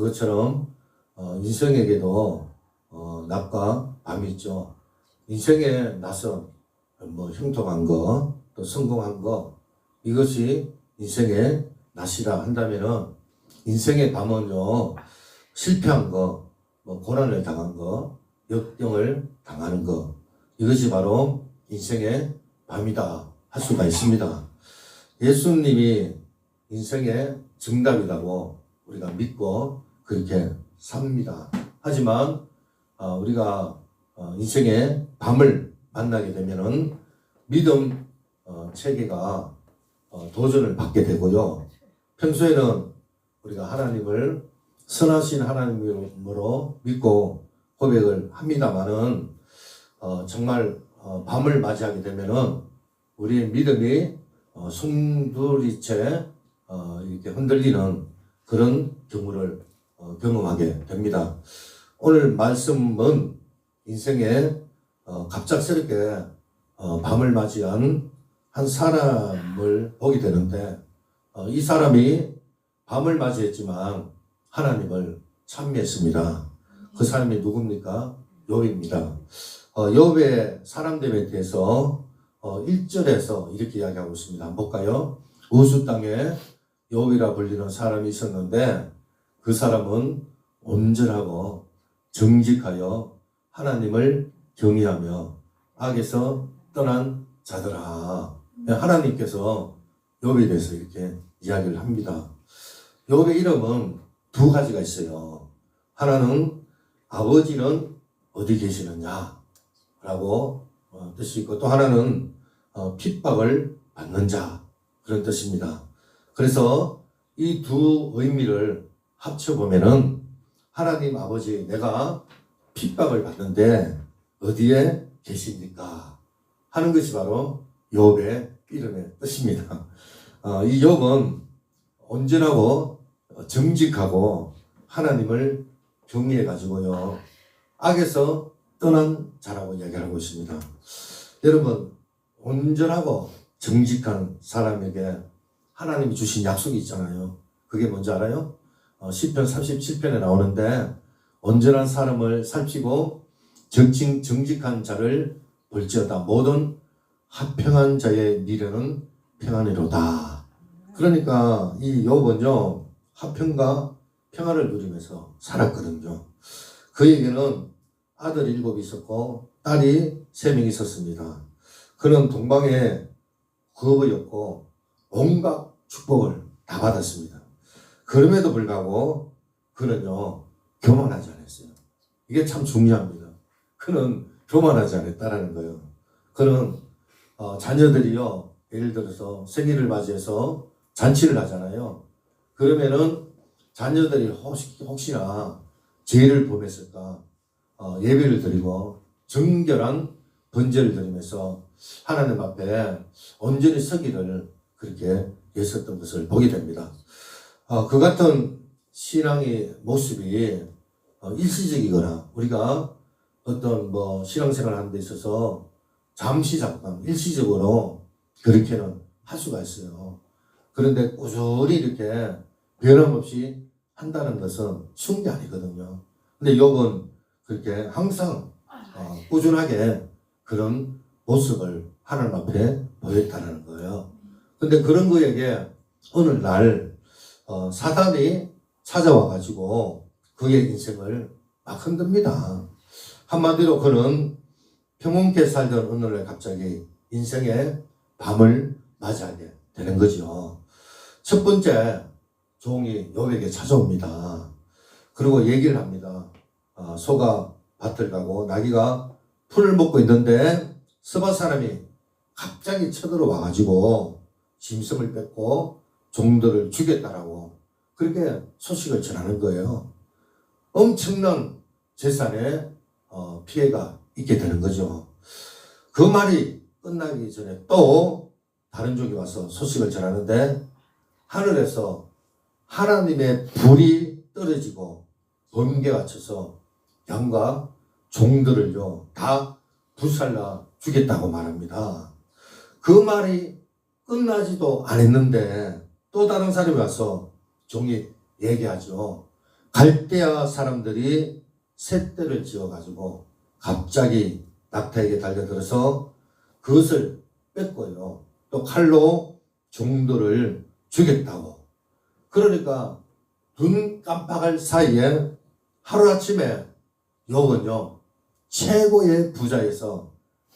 그것처럼 인생에게도 낮과 밤이 있죠. 인생의 낮은 형통한 거, 또 성공한 거, 이것이 인생의 낮이라 한다면은 인생의 밤은요, 실패한 거, 고난을 당한 거, 역경을 당하는 거, 이것이 바로 인생의 밤이다 할 수가 있습니다. 예수님이 인생의 정답이라고 우리가 믿고 그렇게 삽니다. 하지만 우리가 인생의 밤을 만나게 되면은 믿음 체계가 도전을 받게 되고요. 평소에는 우리가 하나님을 선하신 하나님으로 믿고 고백을 합니다만은 정말 밤을 맞이하게 되면은 우리의 믿음이 숨두리째 이렇게 흔들리는 그런 경우를 경험하게 됩니다. 오늘 말씀은 인생에 갑작스럽게 밤을 맞이한 한 사람을 보게 되는데 이 사람이 밤을 맞이했지만 하나님을 찬미했습니다. 그 사람이 누굽니까? 욥입니다. 욥의 사람됨에 대해서 1절에서 이렇게 이야기하고 있습니다. 한번 볼까요? 우주 땅에 욥이라 불리는 사람이 있었는데 그 사람은 온전하고 정직하여 하나님을 경외하며 악에서 떠난 자더라. 하나님께서 욥에 대해서 이렇게 이야기를 합니다. 욥의 이름은 두 가지가 있어요. 하나는 아버지는 어디 계시느냐 라고 뜻이 있고, 또 하나는 핍박을 받는 자, 그런 뜻입니다. 그래서 이 두 의미를 합쳐보면은 하나님 아버지, 내가 핍박을 받는데 어디에 계십니까 하는 것이 바로 욥의 이름의 뜻입니다. 이 욥은 온전하고 정직하고 하나님을 경외해 가지고요, 악에서 떠난 자라고 이야기하고 있습니다. 여러분, 온전하고 정직한 사람에게 하나님이 주신 약속이 있잖아요. 그게 뭔지 알아요? 시편 37편에 나오는데, 온전한 사람을 살피고 정직한 자를 볼지어다 모든 합평한 자의 미래는 평안이로다. 그러니까 이 욥은요, 화평과 평안을 누리면서 살았거든요. 그에게는 아들이 7이 있었고 딸이 3명이 있었습니다. 그는 동방의 거부였고 온갖 축복을 다 받았습니다. 그럼에도 불구하고 그는요, 교만하지 않았어요. 이게 참 중요합니다. 그는 교만하지 않았다라는 거예요. 그는 자녀들이요, 예를 들어서 생일을 맞이해서 잔치를 하잖아요. 그러면은 자녀들이 혹시나 죄를 범했을까 예배를 드리고 정결한 번제를 드리면서 하나님 앞에 온전히 서기를 그렇게 했었던 것을 보게 됩니다. 그 같은 신앙의 모습이 일시적이거나 우리가 어떤 신앙생활 하는 데 있어서 잠깐 일시적으로 그렇게는 할 수가 있어요. 그런데 꾸준히 이렇게 변함없이 한다는 것은 쉬운 게 아니거든요. 근데 욥은 그렇게 항상 꾸준하게 그런 모습을 하나님 앞에 보였다는 거예요. 근데 그런 그에게 어느 날 사단이 찾아와 가지고 그의 인생을 막 흔듭니다. 한마디로 그는 평온케 살던 어느 날 갑자기 인생의 밤을 맞이하게 되는 거죠. 첫 번째 종이 욥에게 찾아옵니다. 그리고 얘기를 합니다. 소가 밭을 가고 나귀가 풀을 먹고 있는데 스바 사람이 갑자기 쳐들어와 가지고 짐승을 뺏고 종들을 죽였다라고 그렇게 소식을 전하는 거예요. 엄청난 재산에 피해가 있게 되는 거죠. 그 말이 끝나기 전에 또 다른 종이 와서 소식을 전하는데 하늘에서 하나님의 불이 떨어지고 번개가 쳐서 양과 종들을요 다 불살라 주겠다고 말합니다. 그 말이 끝나지도 않았는데 또 다른 사람이 와서 종이 얘기하죠. 갈대아 사람들이 셋대를 지어가지고 갑자기 낙타에게 달려들어서 그것을 뺏고요. 또 칼로 종들을 죽였다고. 그러니까 눈 깜빡할 사이에 하루아침에 욥은요 최고의 부자에서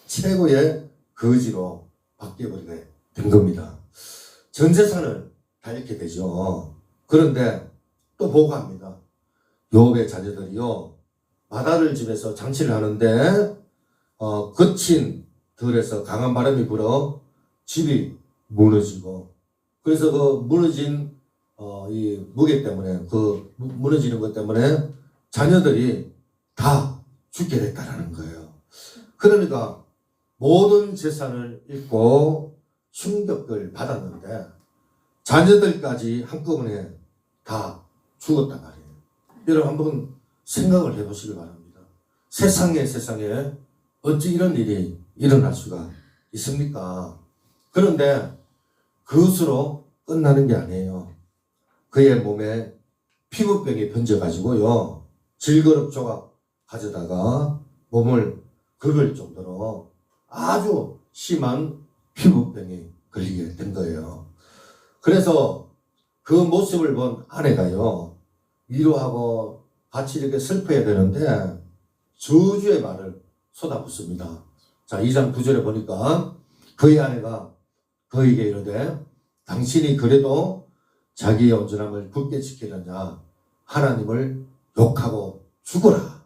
최고의 거지로 바뀌어버리게 된 겁니다. 전 재산을 다 잃게 되죠. 그런데 또 보고합니다. 욥의 자녀들이요 마다를 집에서 장치를 하는데 거친 들에서 강한 바람이 불어 집이 무너지고, 그래서 그 무너진 이 무게 때문에, 그 무너지는 것 때문에 자녀들이 다 죽게 됐다라는 거예요. 그러니까 모든 재산을 잃고 충격을 받았는데 자녀들까지 한꺼번에 다 죽었단 말이에요. 여러분 한번 생각을 해보시기 바랍니다. 세상에 어찌 이런 일이 일어날 수가 있습니까? 그런데 그것으로 끝나는 게 아니에요. 그의 몸에 피부병이 번져가지고요 질거럽 조각 가져다가 몸을 긁을 정도로 아주 심한 피부병이 걸리게 된 거예요. 그래서 그 모습을 본 아내가요 위로하고 같이 이렇게 슬퍼야 되는데 저주의 말을 쏟아붓습니다. 자, 2장 9절에 보니까 그의 아내가 그에게 이르되 당신이 그래도 자기의 온전함을 굳게 지키느냐 하나님을 욕하고 죽어라.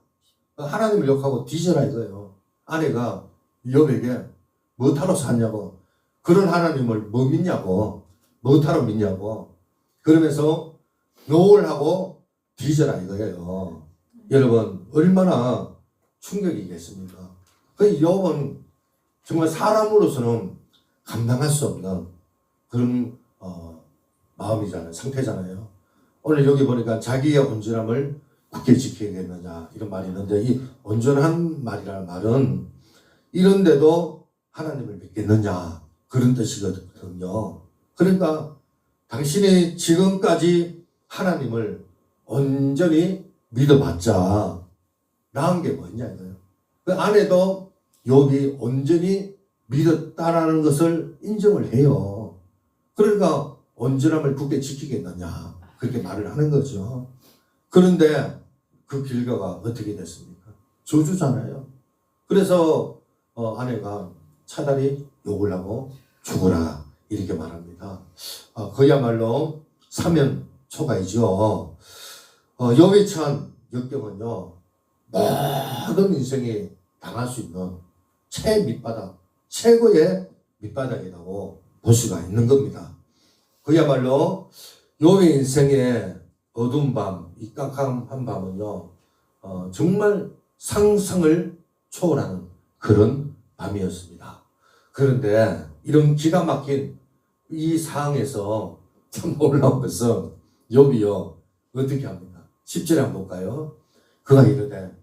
하나님을 욕하고 뒤져라 이거예요. 아내가 욥에게 뭐하러 샀냐고, 그런 하나님을 뭐 믿냐고, 뭐하러 믿냐고, 그러면서 욕을 하고 뒤져라 이거예요. 여러분 얼마나 충격이겠습니까? 그 욥은 정말 사람으로서는 감당할 수 없는 그런 마음이잖아요. 상태잖아요. 오늘 여기 보니까 자기의 온전함을 굳게 지켜야겠느냐 이런 말이 있는데, 이 온전한 말이라는 말은 이런데도 하나님을 믿겠느냐 그런 뜻이거든요. 그러니까 당신이 지금까지 하나님을 온전히 믿어봤자 나은 게 뭐냐 이거예요. 그 아내도 욥이 온전히 믿었다라는 것을 인정을 해요. 그러니까 온전함을 굳게 지키겠느냐 그렇게 말을 하는 거죠. 그런데 그 결과가 어떻게 됐습니까? 저주잖아요. 그래서 아내가 차라리 욕을 하고 죽어라 이렇게 말합니다. 그야말로 사면초가이죠. 욥이 처한 역경은요 모든 인생이 당할 수 있는 최밑바닥, 최고의 밑바닥이라고 볼 수가 있는 겁니다. 그야말로 욥의 인생의 어두운 밤, 이 깜깜한 밤은요 정말 상상을 초월하는 그런 밤이었습니다. 그런데 이런 기가 막힌 이 상황에서 참 놀라운 것은 욥이요 어떻게 합니까? 10절에 한번 볼까요? 그가 이르되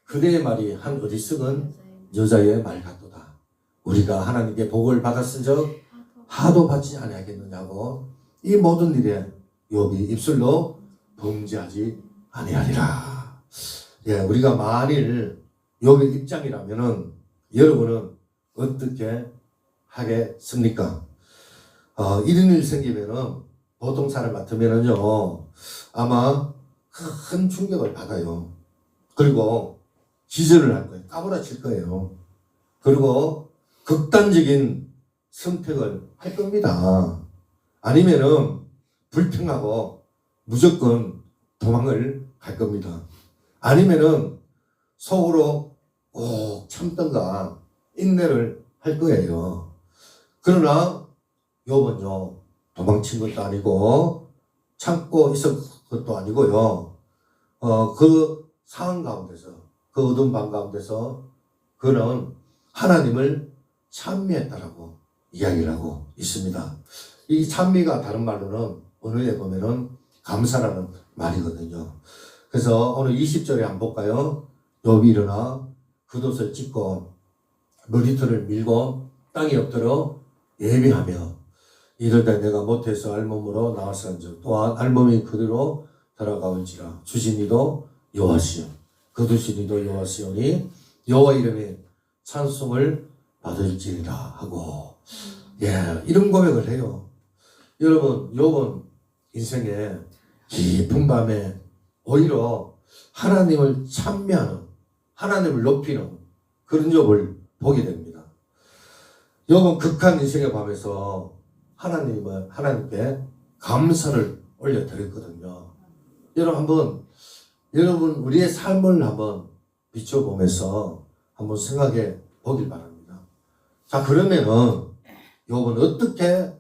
그대의 말이 한 어리석은 여자의 말 같도다. 우리가 하나님께 복을 받았은즉 하도 받지 아니하겠느냐고 이 모든 일에 욥이 입술로 범죄하지 아니하리라. 예, 우리가 만일 욥의 입장이라면은 여러분은 어떻게 하겠습니까? 이런 일 생기면은 보통 사람 같으면은요 아마 큰 충격을 받아요. 그리고 기절을 할 거예요. 까무라칠 거예요. 그리고 극단적인 선택을 할 겁니다. 아니면은 불평하고 무조건 도망을 갈 겁니다. 아니면은 속으로 꼭 참던가 인내를 할 거예요. 그러나 욥은요 도망친 것도 아니고 참고 있을 것도 아니고요. 그 상황 가운데서, 그 어두운 밤 가운데서 그는 하나님을 찬미했다라고 이야기를 하고 있습니다. 이 찬미가 다른 말로는 언어에 보면은 감사라는 말이거든요. 그래서 오늘 20절에 한번 볼까요? 욥이 일어나 겉옷을 찢고 머리털을 밀고 땅에 엎드려 예비하며 이르되 내가 모태에서 알몸으로 나왔은즉 또한 알몸이 그대로 돌아가올지라. 주시니도 여호와시요 거두시니도 여호와시오니 여호와 이름에 찬송을 받을지라 하고, 예, 이런 고백을 해요. 여러분, 욥은 인생에 깊은 밤에 오히려 하나님을 찬미하는, 하나님을 높이는 그런 욥을 보게 됩니다. 욥은 극한 인생의 밤에서 하나님께 감사를 올려드렸거든요. 여러분 우리의 삶을 한번 비춰보면서 한번 생각해 보길 바랍니다. 자, 그러면은 욥은 어떻게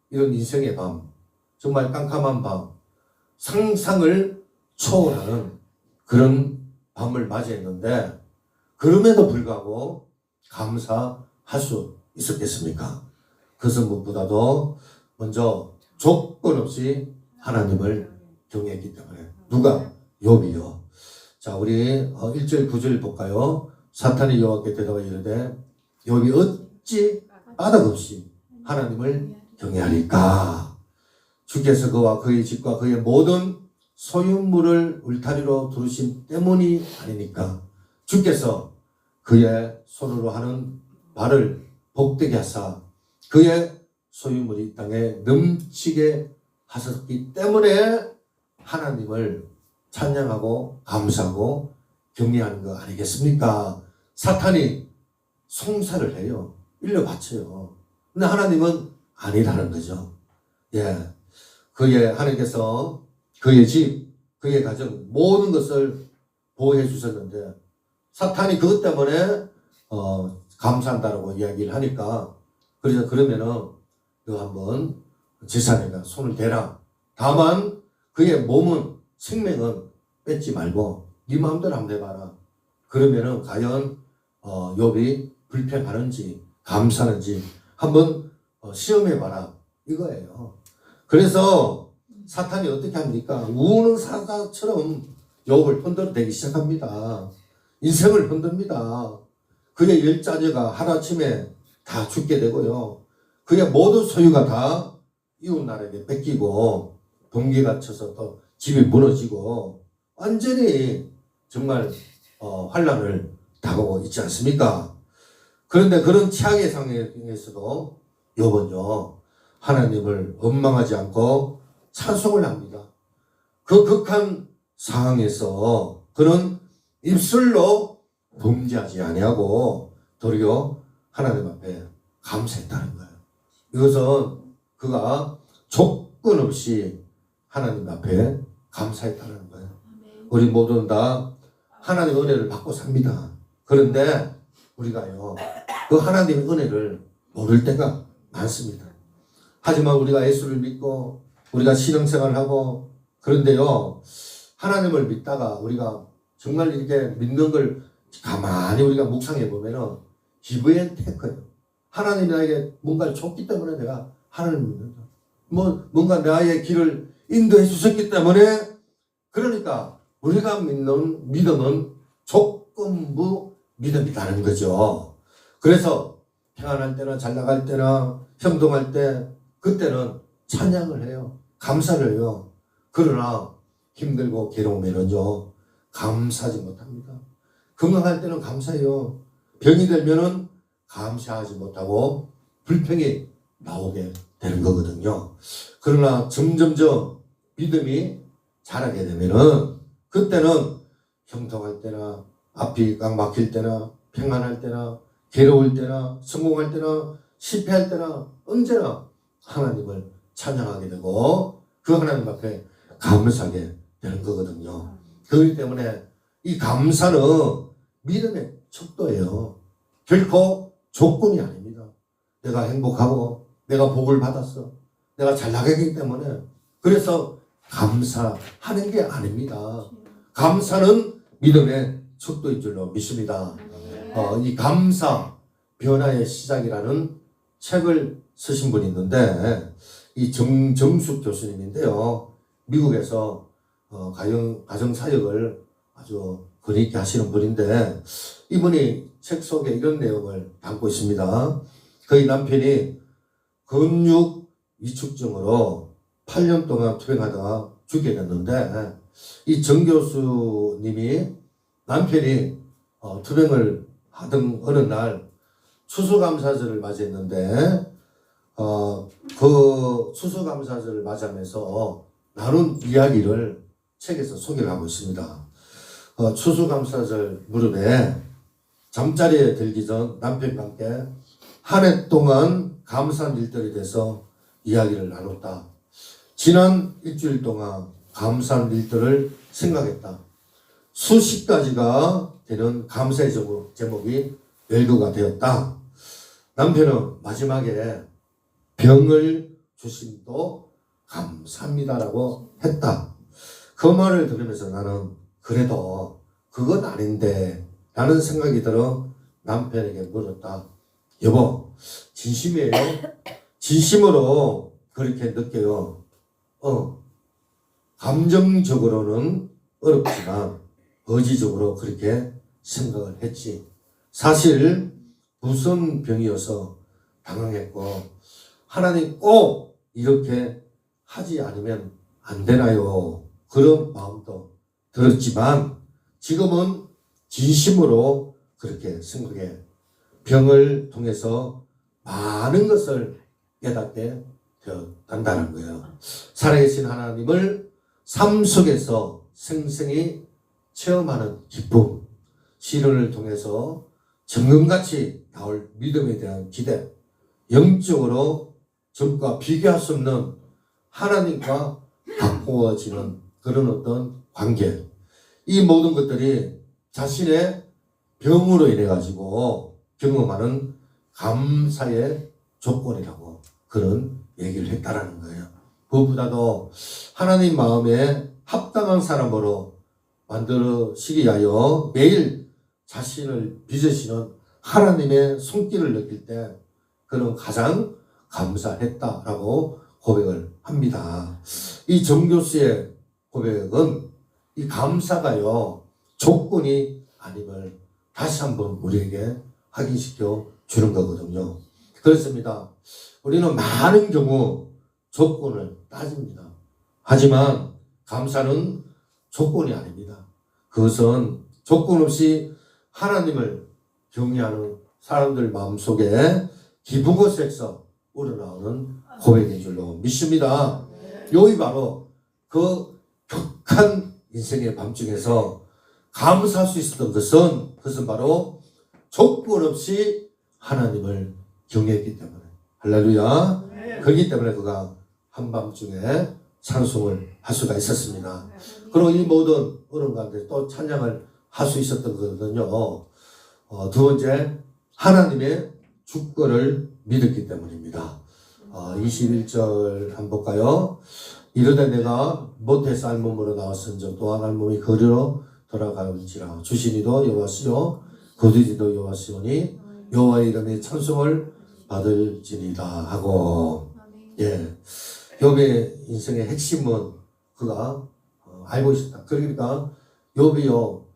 이런 인생의 밤, 정말 깜깜한 밤, 상상을 초월하는 그런 밤을 맞이했는데, 그럼에도 불구하고 감사할 수 있었겠습니까? 그것은 무엇보다도 먼저 조건 없이 하나님을 경외했기 때문에. 누가? 욥이요. 자, 우리 1절 9절 볼까요? 사탄이 여호와께 대답하여 이르되 욥이 어찌 까닭없이 하나님을 경외하리까? 주께서 그와 그의 집과 그의 모든 소유물을 울타리로 두르신 때문이 아니니까. 주께서 그의 손으로 하는 발을 복되게 하사 그의 소유물이 이 땅에 넘치게 하셨기 때문에 하나님을 찬양하고 감사하고 경외하는 거 아니겠습니까? 사탄이 송사를 해요. 일러 바쳐요. 근데 하나님은 아니라는 거죠. 예. 하나님께서 그의 집, 그의 가정, 모든 것을 보호해 주셨는데, 사탄이 그것 때문에, 감사한다라고 이야기를 하니까, 그래서 그러면은, 한번 재산에다 손을 대라. 다만, 그의 몸은, 생명은 뺏지 말고, 네 마음대로 한번 해봐라. 그러면은, 과연, 욥이 불평하는지, 감사하는지, 한번, 시험해봐라. 이거예요. 그래서 사탄이 어떻게 합니까? 우는 사자처럼 욥을 흔들어대기 시작합니다. 인생을 흔듭니다. 그의 열자녀가 하루아침에 다 죽게 되고요. 그의 모든 소유가 다 이웃나라에게 뺏기고 번개가 쳐서 또 집이 무너지고 완전히 정말 환난을 당하고 있지 않습니까? 그런데 그런 최악의 상황에서도 욥은요, 하나님을 원망하지 않고 찬송을 합니다. 그 극한 상황에서 그는 입술로 범죄하지 아니하고 도리어 하나님 앞에 감사했다는 거예요. 이것은 그가 조건 없이 하나님 앞에 감사했다는 거예요. 우리 모두는 다 하나님의 은혜를 받고 삽니다. 그런데 우리가요, 그 하나님의 은혜를 모를 때가 많습니다. 하지만 우리가 예수를 믿고 우리가 신앙생활을 하고, 그런데요, 하나님을 믿다가 우리가 정말 이렇게 믿는 걸 가만히 우리가 묵상해 보면은 기브앤 테크예요. 하나님이 나에게 뭔가를 줬기 때문에 내가 하나님을 믿는다. 뭔가 나의 길을 인도해 주셨기 때문에, 그러니까 우리가 믿는 믿음은 조건부 믿음이라는 거죠. 그래서 평안할 때나 잘 나갈 때나 형통할 때, 그때는 찬양을 해요. 감사를 해요. 그러나 힘들고 괴로우면은요, 감사하지 못합니다. 건강할 때는 감사해요. 병이 들면은 감사하지 못하고 불평이 나오게 되는 거거든요. 그러나 점점점 믿음이 자라게 되면은, 그때는 형통할 때나 앞이 꽉 막힐 때나 평안할 때나 괴로울 때나 성공할 때나 실패할 때나 언제나 하나님을 찬양하게 되고 그 하나님 앞에 감사하게 되는 거거든요. 그렇기 때문에 이 감사는 믿음의 척도예요. 결코 조건이 아닙니다. 내가 행복하고 내가 복을 받았어, 내가 잘 나가기 때문에 그래서 감사하는 게 아닙니다. 감사는 믿음의 척도인 줄로 믿습니다. 이 감사 변화의 시작이라는 책을 쓰신 분이 있는데, 이 정숙 교수님인데요. 미국에서 가정사역을 아주 권위 있게 하시는 분인데, 이분이 책 속에 이런 내용을 담고 있습니다. 그의 남편이 근육 위축증으로 8년 동안 투병하다가 죽게 됐는데, 이 정 교수님이 남편이 투병을 하던 어느 날 추수감사절을 맞이했는데 그 추수감사절을 맞이하면서 나눈 이야기를 책에서 소개를 하고 있습니다. 추수감사절 무렵에 잠자리에 들기 전 남편과 함께 한 해 동안 감사한 일들에 대해서 이야기를 나눴다. 지난 일주일 동안 감사한 일들을 생각했다. 수십 가지가 되는 감사의 제목이 열거가 되었다. 남편은 마지막에 병을 주심도 감사합니다라고 했다. 그 말을 들으면서 나는 그래도 그건 아닌데 라는 생각이 들어 남편에게 물었다. 여보, 진심이에요? 진심으로 그렇게 느껴요. 감정적으로는 어렵지만 의지적으로 그렇게 생각을 했지. 사실 무슨 병이어서 당황했고 하나님 꼭 이렇게 하지 않으면 안 되나요? 그런 마음도 들었지만 지금은 진심으로 그렇게 생각해. 병을 통해서 많은 것을 깨닫게 되었단다는 거예요. 살아계신 하나님을 삶 속에서 생생히 체험하는 기쁨, 시련을 통해서 정금같이 나올 믿음에 대한 기대, 영적으로 전과 비교할 수 없는 하나님과 가까워지는 그런 어떤 관계, 이 모든 것들이 자신의 병으로 인해 가지고 경험하는 감사의 조건이라고 그런 얘기를 했다라는 거예요. 무엇보다도 하나님 마음에 합당한 사람으로 만들어시기 위하여 매일 자신을 빚으시는 하나님의 손길을 느낄 때 그는 가장 감사했다라고 고백을 합니다. 이 정 교수의 고백은 이 감사가요 조건이 아님을 다시 한번 우리에게 확인시켜 주는 거거든요. 그렇습니다. 우리는 많은 경우 조건을 따집니다. 하지만 감사는 조건이 아닙니다. 그것은 조건 없이 하나님을 경외하는 사람들 마음속에 깊은 곳에서 우러나오는 고백인 줄로 믿습니다. 여기 바로 그 격한 인생의 밤중에서 감사할 수 있었던 그것은 바로 조건 없이 하나님을 경외했기 때문에 할렐루야. 그렇기 때문에 그가 한밤중에 찬송을 할 수가 있었습니다. 그리고 이 모든 어려움 가운데 또 찬양을 할 수 있었던 거거든요. 두 번째, 하나님의 주권을 믿었기 때문입니다. 21절 한번 볼까요? 이르되 내가 못해서 알몸으로 나왔은즉 또한 알몸이 거리로 돌아가는지라 주시니도 여호와시요 거두지도 여호와시오니 여호와의 이름에 찬송을 받을지니라 하고, 예, 욥의 인생의 핵심은 그가 알고 있었다. 그러니까 욥이요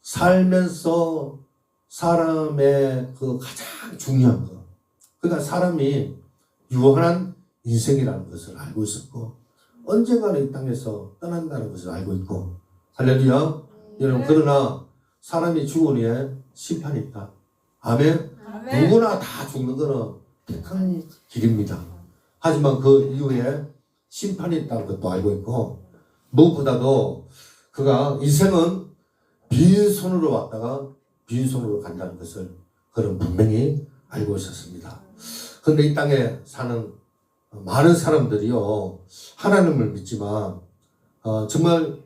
살면서 사람의 그 가장 중요한 거, 그러니까 사람이 유한한 인생이라는 것을 알고 있었고 언젠가는 이 땅에서 떠난다는 것을 알고 있고, 할렐루야. 여러분, 그러나 사람이 죽은 후에 심판이 있다. 아멘. 누구나 다 죽는 것은 택한 길입니다. 하지만 그 이후에 심판이 있다는 것도 알고 있고, 무엇보다도 그가 인생은 빈손으로 왔다가 빈손으로 간다는 것을 그는 분명히 알고 있었습니다. 그런데 이 땅에 사는 많은 사람들이요 하나님을 믿지만 정말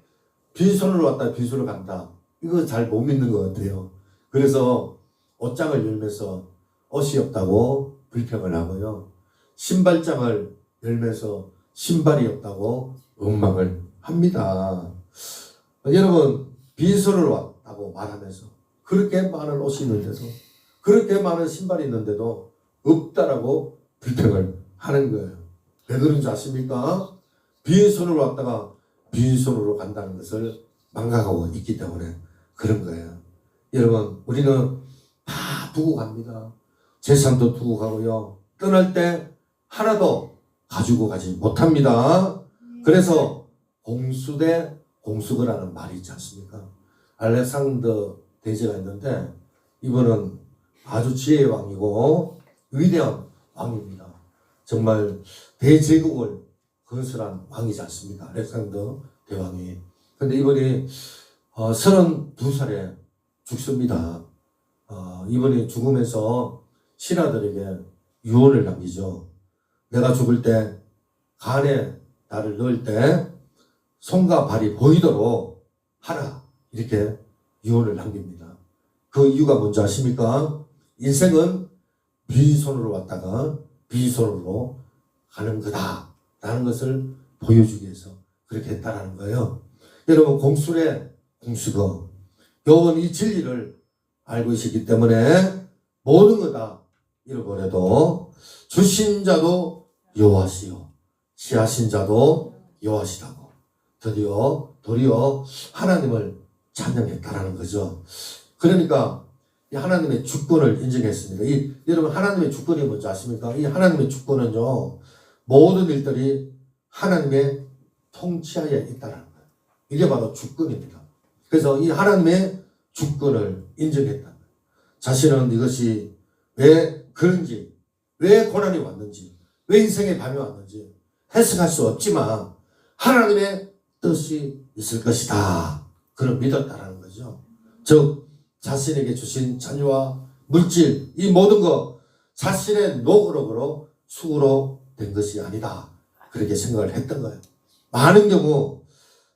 빈손으로 왔다 빈손으로 간다, 이거 잘 못 믿는 것 같아요. 그래서 옷장을 열면서 옷이 없다고 불평을 하고요, 신발장을 열면서 신발이 없다고 원망을 합니다. 여러분, 빈손으로 왔다고 말하면서 그렇게 많은 옷이 있는데도, 그렇게 많은 신발이 있는데도 없다라고 불평을 하는 거예요. 왜 그런지 아십니까? 빈손으로 왔다가 빈손으로 간다는 것을 망각하고 있기 때문에 그런 거예요. 여러분, 우리는 다 두고 갑니다. 재산도 두고 가고요, 떠날 때 하나도 가지고 가지 못합니다. 그래서 공수대 공수거라는 말이 있지 않습니까? 알렉산더 대제가 있는데 이분은 아주 지혜의 왕이고 위대한 왕입니다. 정말 대제국을 건설한 왕이지 않습니까? 알렉산더 대왕이. 근데 이분이 32살에 죽습니다. 이분이 죽으면서 신하들에게 유언을 남기죠. 내가 죽을 때 간에 나를 넣을 때 손과 발이 보이도록 하라. 이렇게 유언을 남깁니다. 그 이유가 뭔지 아십니까? 인생은 빈손으로 왔다가 빈손으로 가는 거다. 라는 것을 보여주기 위해서 그렇게 했다라는 거예요. 여러분, 공술의 공수거. 여러분, 이 진리를 알고 계시기 때문에 모든 거 다 잃어버려도 주신 자도 여호와시요 취하신 자도 여호와시라고 도리어 하나님을 찬양했다라는 거죠. 그러니까 이 하나님의 주권을 인정했습니다. 여러분, 하나님의 주권이 뭔지 아십니까? 이 하나님의 주권은요, 모든 일들이 하나님의 통치하에 있다는 거예요. 이게 바로 주권입니다. 그래서 이 하나님의 주권을 인정했다. 자신은 이것이 왜 그런지, 왜 고난이 왔는지, 왜 인생의 밤이 왔는지 해석할 수 없지만 하나님의 뜻이 있을 것이다. 그걸 믿었다라는 거죠. 즉 자신에게 주신 자녀와 물질, 이 모든 것 자신의 노력으로 수고로 된 것이 아니다. 그렇게 생각을 했던 거예요. 많은 경우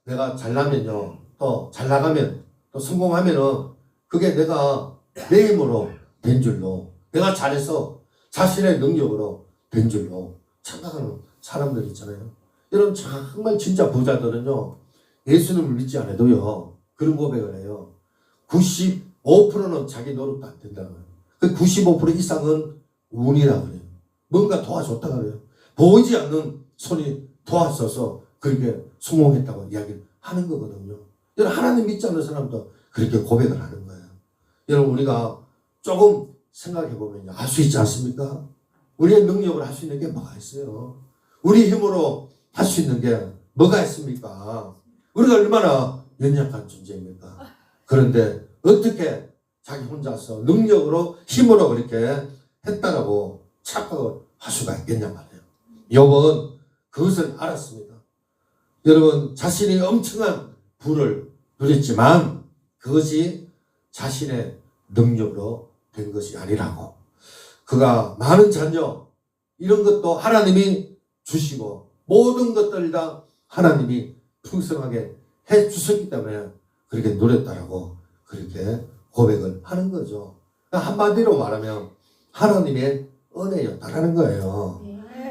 내가 잘나면요, 또 잘 나가면, 또 성공하면은 그게 내가 내 힘으로 된 줄로, 내가 잘해서 자신의 능력으로 된 줄로 착각하는 사람들 있잖아요. 여러분, 정말 진짜 부자들은요, 예수님을 믿지 않아도요, 그런 고백을 해요. 95%는 자기 노력도 안 된다는 거예요. 그 95% 이상은 운이라 그래요. 뭔가 도와줬다 그래요. 보이지 않는 손이 도와줘서 그렇게 성공했다고 이야기를 하는 거거든요. 여러분, 하나님 믿지 않는 사람도 그렇게 고백을 하는 거예요. 여러분, 우리가 조금 생각해보면요, 알 수 있지 않습니까? 우리의 능력으로 할 수 있는 게 뭐가 있어요? 우리 힘으로 할 수 있는 게 뭐가 있습니까? 우리가 얼마나 연약한 존재입니까? 그런데 어떻게 자기 혼자서 능력으로 힘으로 그렇게 했다라고 착각을 할 수가 있겠냐 말이에요. 욥은 그것을 알았습니다. 여러분, 자신이 엄청난 부를 누렸지만 그것이 자신의 능력으로 된 것이 아니라고. 그가 많은 자녀, 이런 것도 하나님이 주시고 모든 것들 다 하나님이 풍성하게 해 주셨기 때문에 그렇게 누렸다라고 그렇게 고백을 하는 거죠. 한마디로 말하면 하나님의 은혜였다라는 거예요.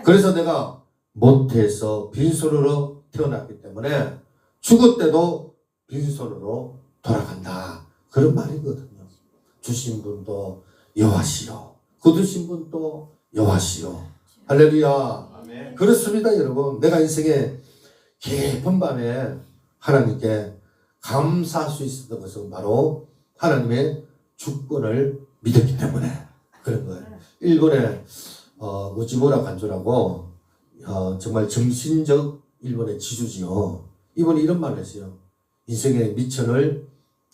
그래서 내가 모태에서 빈손으로 태어났기 때문에 죽을 때도 빈손으로 돌아간다. 그런 말이거든요. 주신 분도 여호와시요, 거두신 분도 여호와시요. 할렐루야. 아멘. 그렇습니다, 여러분. 내가 인생의 깊은 밤에 하나님께 감사할 수 있었던 것은 바로 하나님의 주권을 믿었기 때문에 그런 거예요. 일본의 우지무라 간조라고 정말 정신적 일본의 지주지요. 이분이 이런 말을 했어요. 인생의 미천을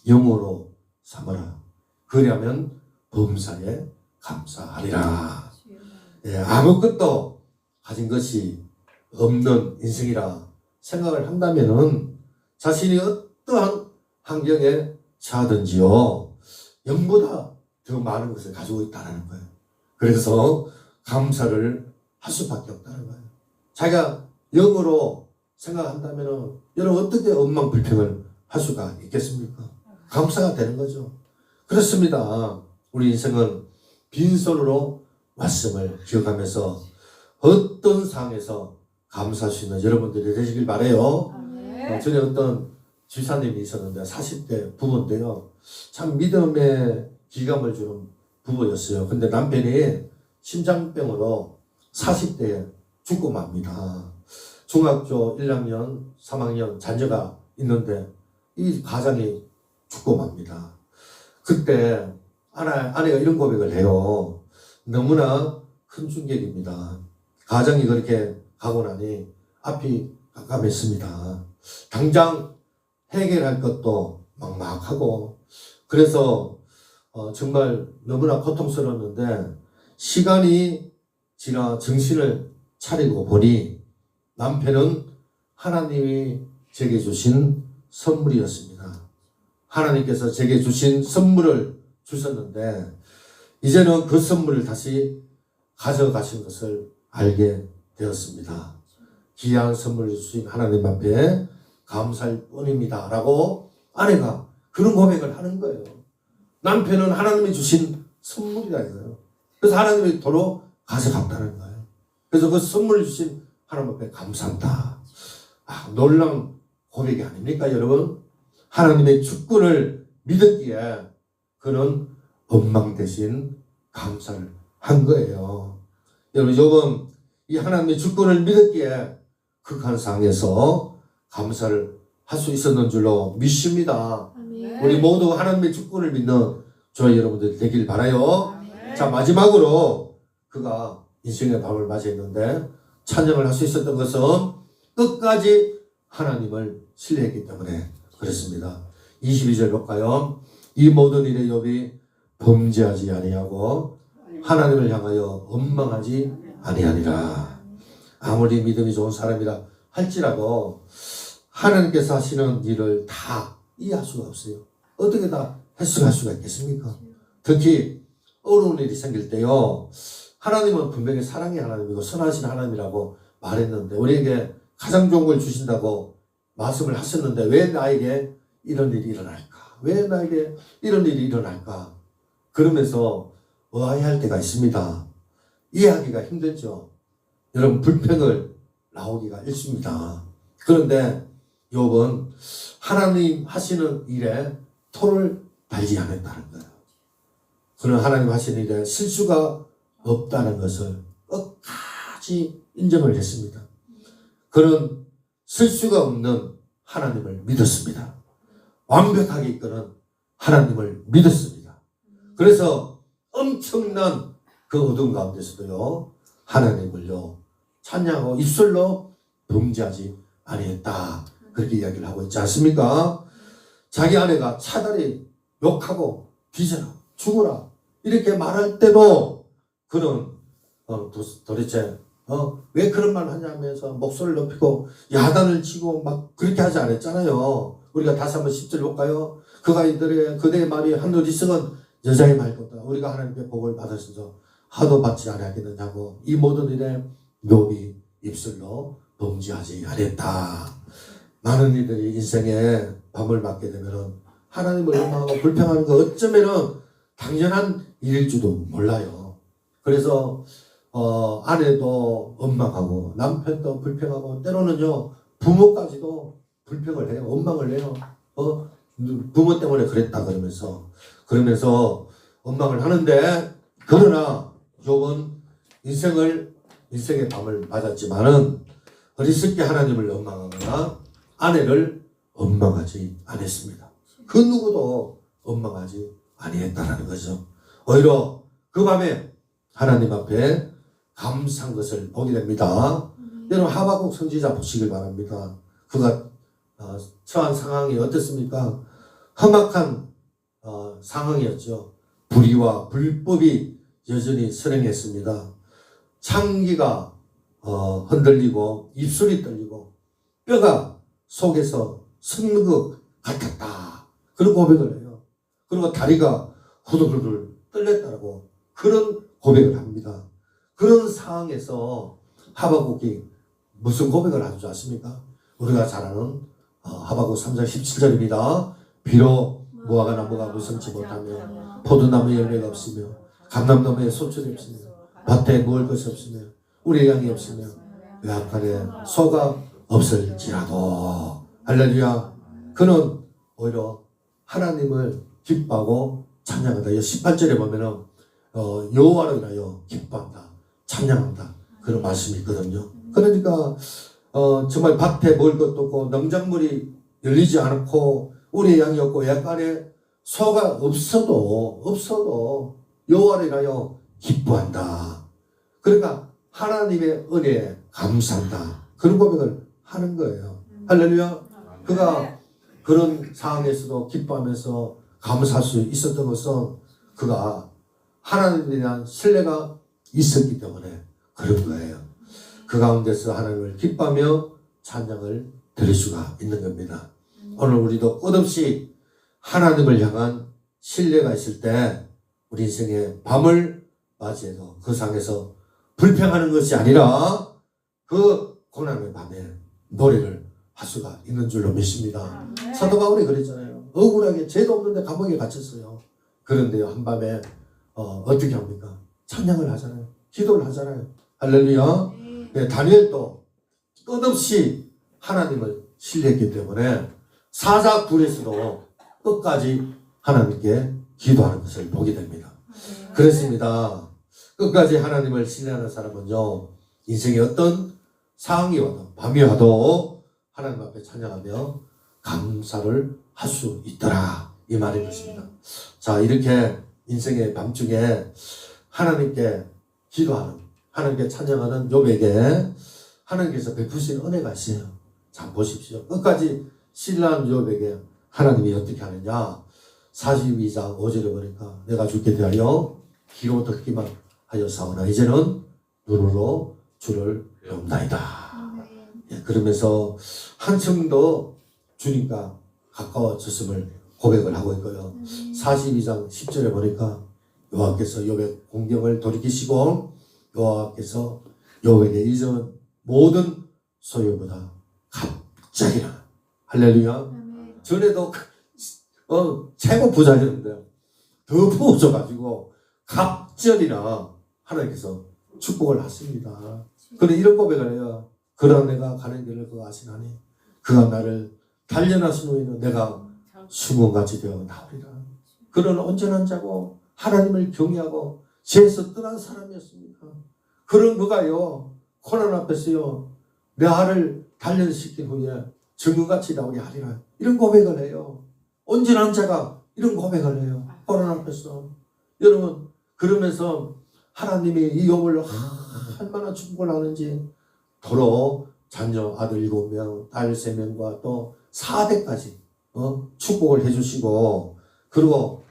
영으로 삼아라. 그러면 범사에 감사하리라. 예, 아무것도 가진 것이 없는 인생이라 생각을 한다면은 자신이 어떠한 환경에 처하든지요, 영보다 더 많은 것을 가지고 있다는 거예요. 그래서 감사를 할 수밖에 없다는 거예요. 자기가 영으로 생각한다면은 여러분 어떻게 원망 불평을 할 수가 있겠습니까? 감사가 되는 거죠. 그렇습니다. 우리 인생은 빈손으로 왔음을 기억하면서 어떤 상황에서 감사할 수 있는 여러분들이 되시길 바라요. 전에 어떤 집사님이 있었는데 40대 부부인데요. 참 믿음의 기감을 주는 부부였어요. 근데 남편이 심장병으로 40대에 죽고 맙니다. 중학교 1학년, 3학년 자녀가 있는데 이 가장이 죽고 맙니다. 그때 아내가 이런 고백을 해요. 너무나 큰 충격입니다. 가정이 그렇게 가고 나니 앞이 깜깜했습니다. 당장 해결할 것도 막막하고 그래서 정말 너무나 고통스러웠는데 시간이 지나 정신을 차리고 보니 남편은 하나님이 제게 주신 선물이었습니다. 하나님께서 제게 주신 선물을 주셨는데 이제는 그 선물을 다시 가져가신 것을 알게 되었습니다. 귀한 선물을 주신 하나님 앞에 감사할 뿐입니다. 라고 아내가 그런 고백을 하는 거예요. 남편은 하나님이 주신 선물이다 이거예요. 그래서 하나님이 도로 가져갔다는 거예요. 그래서 그 선물을 주신 하나님 앞에 감사한다. 놀라운 고백이 아닙니까 여러분? 하나님의 주권을 믿었기에 그는 원망 대신 감사를 한 거예요. 여러분 요번 이 하나님의 주권을 믿었기에 극한 상황에서 감사를 할 수 있었는 줄로 믿습니다. 우리 모두 하나님의 주권을 믿는 저희 여러분들 되길 바라요. 자 마지막으로 그가 인생의 밤을 맞이했는데 찬양을 할 수 있었던 것은 끝까지 하나님을 신뢰했기 때문에 그렇습니다. 22절 볼까요? 이 모든 일에 욥이 범죄하지 아니하고 하나님을 향하여 원망하지 아니하니라. 아무리 믿음이 좋은 사람이라 할지라도 하나님께서 하시는 일을 다 이해할 수가 없어요. 어떻게 다 해석할 수가 있겠습니까? 특히 어려운 일이 생길 때요. 하나님은 분명히 사랑의 하나님이고 선하신 하나님이라고 말했는데 우리에게 가장 좋은 걸 주신다고 말씀을 하셨는데 왜 나에게 이런 일이 일어날까? 왜 나에게 이런 일이 일어날까? 그러면서 의아해할 때가 있습니다. 이해하기가 힘들죠. 여러분 불평을 나오기가 일쑤입니다. 그런데 욥은 하나님 하시는 일에 토를 달지 않았다는 거예요. 그는 하나님 하시는 일에 실수가 없다는 것을 끝까지 인정을 했습니다. 그는 실수가 없는 하나님을 믿었습니다. 완벽하게 이끄는 하나님을 믿었습니다. 그래서 엄청난 그 어두운 가운데서도요 하나님을요 찬양하고 입술로 범죄하지 아니했다 그렇게 이야기를 하고 있지 않습니까? 자기 아내가 차라리 욕하고 뒤져라 죽어라 이렇게 말할 때도 그는 도대체 왜 그런 말 하냐면서 목소리를 높이고 야단을 치고 막 그렇게 하지 않았잖아요. 우리가 다시 한번 10절 볼까요? 그대의 말이 하늘 이승은 여자의 말보다 우리가 하나님께 복을 받으셔서 하도 받지 않았겠느냐고 이 모든 일에 욥이 입술로 범죄하지 않았다. 많은 이들이 인생에 밤을 맞게 되면 하나님을 원망하고 불평하는 거 어쩌면은 당연한 일일지도 몰라요. 그래서 아내도 원망하고 남편도 불평하고 때로는요 부모까지도 불평을 해요. 원망을 해요. 부모 때문에 그랬다 그러면서 원망을 하는데 그러나 욥은 인생의 밤을 맞았지만은 어리석게 하나님을 원망하거나 아내를 원망하지 않았습니다. 그 누구도 원망하지 아니했다라는 거죠. 오히려 그 밤에 하나님 앞에 감사한 것을 보게 됩니다. 여러분 하박국 선지자 보시길 바랍니다. 그가 처한 상황이 어떻습니까? 험악한 상황이었죠. 불의와 불법이 여전히 선행했습니다. 창기가 흔들리고 입술이 떨리고 뼈가 속에서 썩는 것 같았다. 그런 고백을 해요. 그리고 다리가 후들후들 떨렸다고 그런 고백을 합니다. 그런 상황에서 하박국이 무슨 고백을 하는 줄 아십니까? 우리가 잘 아는 하박국 3장 17절입니다. 비록 무화과 나무가 무성치 못하며 포도나무 열매가 없으며 감람나무에 소출이 없으며 밭에 먹을 것이 없으며 우리 양이 없으며 외양간에 소가 없을지라도 할렐루야. 그는 오히려 하나님을 기뻐하고 찬양한다. 18절에 보면은 여호와로 인하여 기뻐한다, 찬양한다 그런 말씀이 있거든요. 그러니까 정말 밭에 먹을 것도 없고 농작물이 열리지 않고 우리 양이 없고 약간의 소가 없어도 여호와로 인하여 기뻐한다. 그러니까 하나님의 은혜에 감사한다. 그런 고백을 하는 거예요. 할렐루야. 그가 그런 상황에서도 기뻐하면서 감사할 수 있었던 것은 그가 하나님에 대한 신뢰가 있었기 때문에 그런 거예요. 그 가운데서 하나님을 기뻐하며 찬양을 드릴 수가 있는 겁니다. 오늘 우리도 끝없이 하나님을 향한 신뢰가 있을 때 우리 인생의 밤을 맞이해도 그 상에서 불평하는 것이 아니라 그 고난의 밤에 노래를 할 수가 있는 줄로 믿습니다. 사도 바울이 그랬잖아요. 억울하게 죄도 없는데 감옥에 갇혔어요. 그런데요, 한밤에 어떻게 합니까? 찬양을 하잖아요. 기도를 하잖아요. 할렐루야. 네, 다니엘도 끝없이 하나님을 신뢰했기 때문에 사자굴에서도 끝까지 하나님께 기도하는 것을 보게 됩니다. 그렇습니다. 끝까지 하나님을 신뢰하는 사람은요, 인생의 어떤 상황이 와도 밤이 와도 하나님 앞에 찬양하며 감사를 할 수 있더라, 이 말인 것입니다. 자, 이렇게 인생의 밤중에 하나님께 기도하는, 하나님께 찬양하는 욥에게 하나님께서 베푸신 은혜가 있어요. 자, 보십시오. 끝까지 신뢰하는 욥에게 하나님이 어떻게 하느냐. 42장 5절에 보니까 내가 주께 대하여 귀로 듣기만 하였사오나 이제는 눈으로 주를 배운다이다. 예, 그러면서 한층 더 주님과 가까워졌음을 고백을 하고 있고요. 42장 10절에 보니까 여호와께서 욥의 공경을 돌이키시고 여호와께서 욥에게 잊은 모든 소유보다 갑자기나, 할렐루야. 전에도 최고 부자였는데 더 부어져가지고 갑절이나 하나님께서 축복을 하십니다. 그런데 이런 고백을 해요. 그러나 내가 가는 길을 그가 아시나니 그가 나를 단련하신 후에는 내가 수문같이 되어 나오리라. 그는 온전한 자고 하나님을 경외하고 죄에서 떠난 사람이었습니다. 그런 그가요, 고난 앞에서요, 내 알을 단련시킨 후에 정금같이 나오게 하리라. 이런 고백을 해요. 온전한 자가 이런 고백을 해요. 고난 앞에서. 여러분, 그러면서 하나님이 이 욥을 얼마나 축복을 하는지, 도로 자녀 아들 7명, 딸 3명과 또 4대까지 축복을 해주시고, 그리고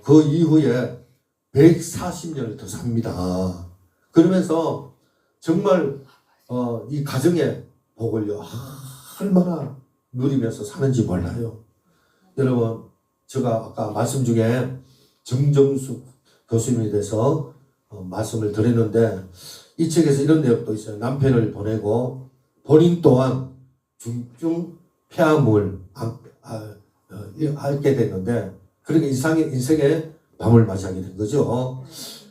그 이후에 140년을 더 삽니다. 그러면서 정말 이 가정의 복을요, 얼마나 누리면서 사는지 몰라요. 여러분, 제가 아까 말씀 중에 정정숙 교수님에 대해서 말씀을 드렸는데, 이 책에서 이런 내용도 있어요. 남편을 보내고 본인 또한 중증 폐암을 앓게 됐는데, 그러니까 인생의 밤을 맞이하게 된 거죠.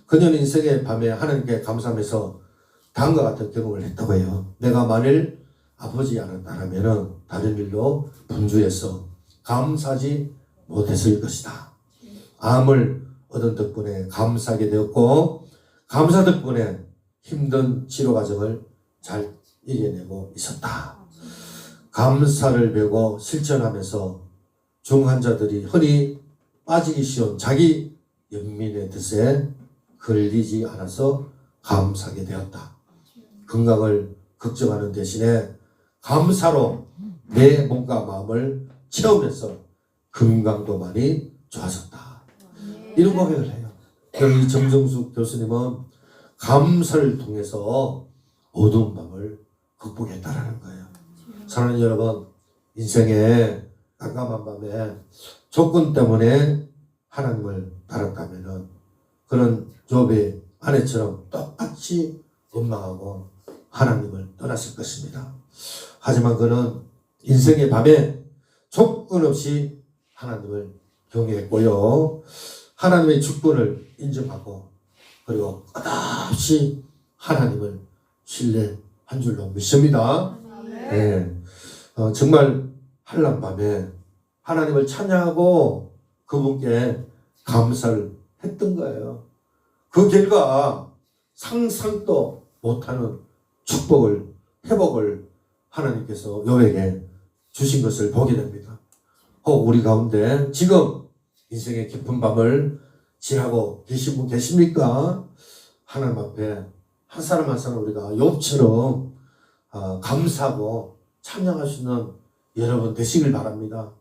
그녀는 인생의 밤에 하나님께 감사하면서 다음과 같은 경험을 했다고 해요. 내가 만일 아프지 않았다면 다른 일로 분주해서 감사하지 못했을 것이다. 암을 얻은 덕분에 감사하게 되었고, 감사 덕분에 힘든 치료 과정을 잘 이겨내고 있었다. 감사를 배우고 실천하면서 중환자들이 흔히 빠지기 쉬운 자기 연민의 뜻에 걸리지 않아서 감사하게 되었다. 건강을 걱정하는 대신에 감사로 내 몸과 마음을 채우면서 건강도 많이 좋아졌다. 이런 고백을 해요. 이 정정숙 교수님은 감사를 통해서 어두운 밤을 극복했다라는 거예요. 사랑하는 여러분, 인생의 깜깜한 밤에 조건 때문에 하나님을 따랐다면 그런 욥의 아내처럼 똑같이 원망하고 하나님을 떠났을 것입니다. 하지만 그는 인생의 밤에 조건 없이 하나님을 경외했고요, 하나님의 주권을 인정하고, 그리고 끝없이 하나님을 신뢰한 줄로 믿습니다. 네. 정말 한란 밤에 하나님을 찬양하고 그분께 감사를 했던 거예요. 그 결과 상상도 못하는 축복을, 회복을 하나님께서 욥에게 주신 것을 보게 됩니다. 혹 우리 가운데 지금 인생의 깊은 밤을 지나고 계신 분 계십니까? 하나님 앞에 한 사람 한 사람 우리가 욥처럼 감사하고 찬양할 수 있는 여러분 되시길 바랍니다.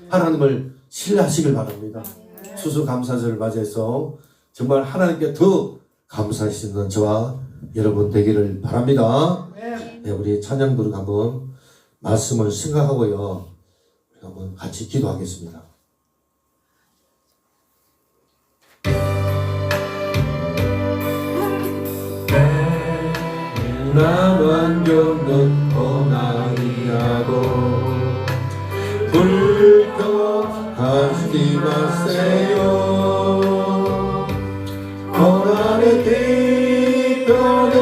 하나님을 신뢰하시길 바랍니다. 추수감사절을 맞이해서 정말 하나님께 더 감사할 수 있는 저와 여러분 되기를 바랍니다. 네, 우리 찬양 부르고 한번 말씀을 생각하고요. 한번 같이 기도하겠습니다. 나만경는 고난이라고 불평하지 마세요. 고난의 뒤편에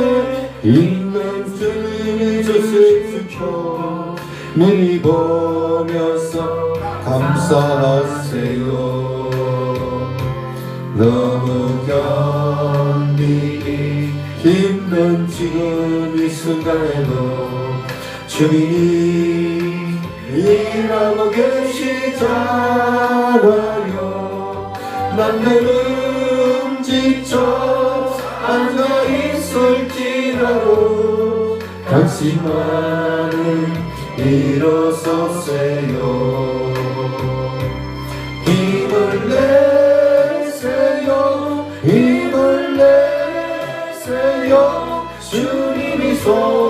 있는 주님의 뜻을 지켜 눈이 보면서 감사하세요. 너무 견디기 힘든 지금 이 순간에도 주님이 일하고 계시잖아요. 난 내 음지쳐 앉아 있을지라도 당신만은 일어서세요. 힘을 내세요. 힘을 내세요. 주님이 손